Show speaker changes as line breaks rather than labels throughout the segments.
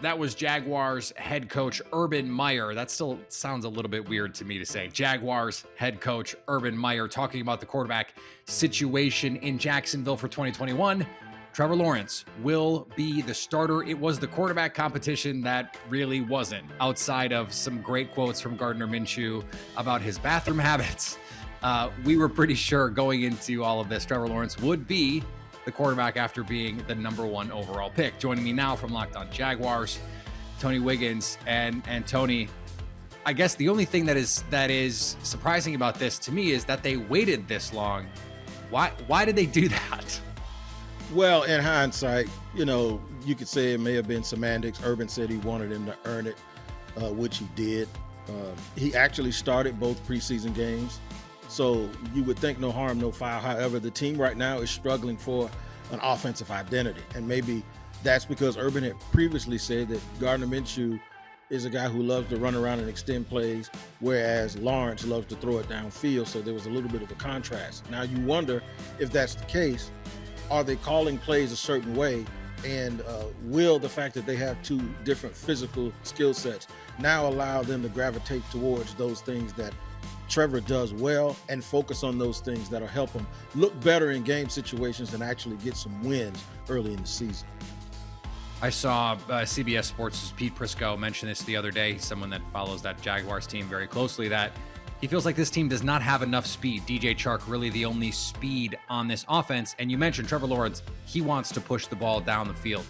That was Jaguars head coach Urban Meyer. That still sounds a little bit weird to me to say. Jaguars head coach Urban Meyer talking about the quarterback situation in Jacksonville for 2021. Trevor Lawrence will be the starter. It was the quarterback competition that really wasn't, outside of some great quotes from Gardner Minshew about his bathroom habits. We were pretty sure going into all of this, Trevor Lawrence would be the quarterback after being the number 1 overall pick. Joining me now from Locked On Jaguars, Tony Wiggins. And Tony, I guess the only thing that is surprising about this to me is that they waited this long. Why did they do that?
Well, in hindsight, you could say it may have been semantics. Urban said he wanted him to earn it, which he did. He actually started both preseason games. So you would think no harm, no foul. However, the team right now is struggling for an offensive identity. And maybe that's because Urban had previously said that Gardner Minshew is a guy who loves to run around and extend plays, whereas Lawrence loves to throw it downfield. So there was a little bit of a contrast. Now you wonder if that's the case. Are they calling plays a certain way? And will the fact that they have two different physical skill sets now allow them to gravitate towards those things that Trevor does well and focus on those things that'll help him look better in game situations and actually get some wins early in the season?
I saw CBS Sports' Pete Prisco mention this the other day, someone that follows that Jaguars team very closely, that he feels like this team does not have enough speed. DJ Chark really the only speed on this offense. And you mentioned Trevor Lawrence, he wants to push the ball down the field.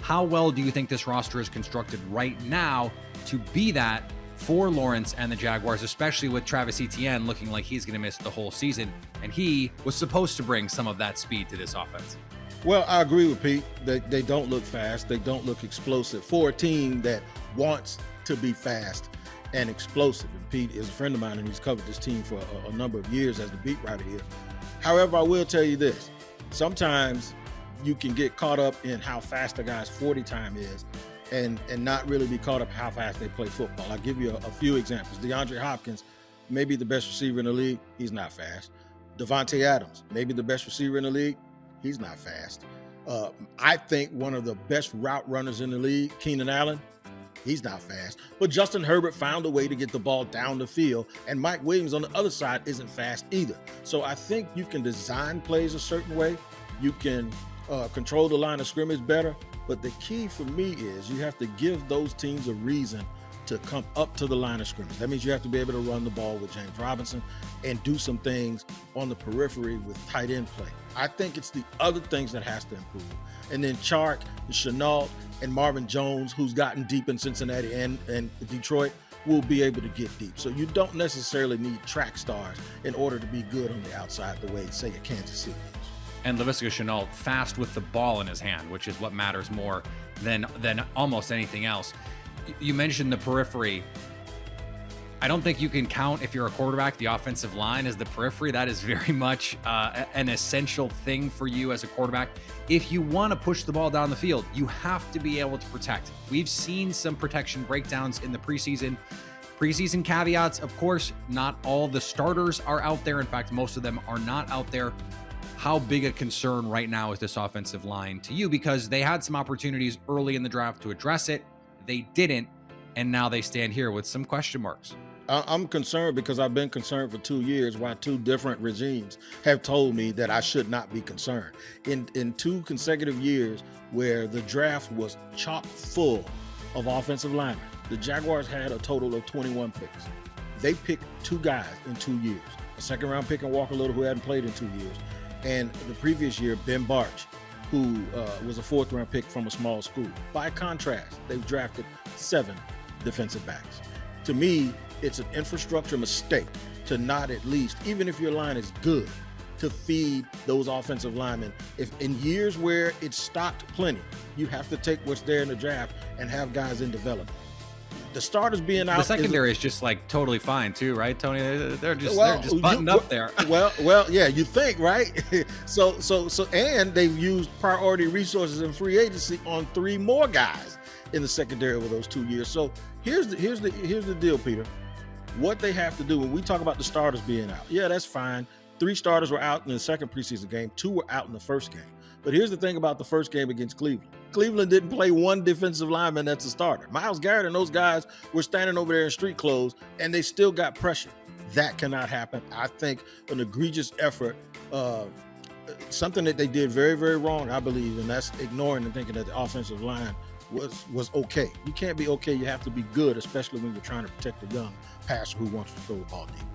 How well do you think this roster is constructed right now to be that for Lawrence and the Jaguars, especially with Travis Etienne looking like he's going to miss the whole season? And he was supposed to bring some of that speed to this offense.
Well, I agree with Pete. They don't look fast. They don't look explosive for a team that wants to be fast and explosive. And Pete is a friend of mine, and he's covered this team for a number of years as the beat writer here. However, I will tell you this. Sometimes you can get caught up in how fast a guy's 40 time is and not really be caught up how fast they play football. I'll give you a few examples. DeAndre Hopkins, maybe the best receiver in the league. He's not fast. Devontae Adams, maybe the best receiver in the league. He's not fast. I think one of the best route runners in the league, Keenan Allen, he's not fast. But Justin Herbert found a way to get the ball down the field, and Mike Williams on the other side isn't fast either. So I think you can design plays a certain way. You can control the line of scrimmage better. But the key for me is you have to give those teams a reason to come up to the line of scrimmage. That means you have to be able to run the ball with James Robinson and do some things on the periphery with tight end play. I think it's the other things that has to improve. And then Chark, Shenault, and Marvin Jones, who's gotten deep in Cincinnati and Detroit, will be able to get deep. So you don't necessarily need track stars in order to be good on the outside the way, say, a Kansas City is.
And Laviska Shenault fast with the ball in his hand, which is what matters more than almost anything else. You mentioned the periphery. I don't think you can count, if you're a quarterback, the offensive line as the periphery. That is very much an essential thing for you as a quarterback. If you want to push the ball down the field, you have to be able to protect. We've seen some protection breakdowns in the preseason. Preseason caveats, of course, not all the starters are out there. In fact, most of them are not out there. How big a concern right now is this offensive line to you? Because they had some opportunities early in the draft to address it. They didn't, and now they stand here with some question marks.
I'm concerned because I've been concerned for 2 years, while two different regimes have told me that I should not be concerned. In 2 consecutive years where the draft was chock full of offensive linemen, the Jaguars had a total of 21 picks. They picked 2 guys in 2 years, a second-round pick in Walker Little, who hadn't played in 2 years, and the previous year, Ben Barch, who was a 4th-round pick from a small school. By contrast, they've drafted 7 defensive backs. To me, it's an infrastructure mistake to not at least, even if your line is good, to feed those offensive linemen. If in years where it's stocked plenty, you have to take what's there in the draft and have guys in development. The starters being out.
The secondary is just like totally fine too, right, Tony? They're just buttoned up there.
Well, yeah, you think, right? So, and they've used priority resources in free agency on 3 more guys in the secondary over those 2 years. So here's the deal, Peter. What they have to do when we talk about the starters being out, yeah, that's fine. 3 starters were out in the second preseason game. 2 were out in the first game. But here's the thing about the first game against Cleveland. Cleveland didn't play one defensive lineman that's a starter. Myles Garrett and those guys were standing over there in street clothes, and they still got pressure. That cannot happen. I think an egregious effort, something that they did very, very wrong, I believe, and that's ignoring and thinking that the offensive line was okay. You can't be okay. You have to be good, especially when you're trying to protect a young passer who wants to throw the ball deep.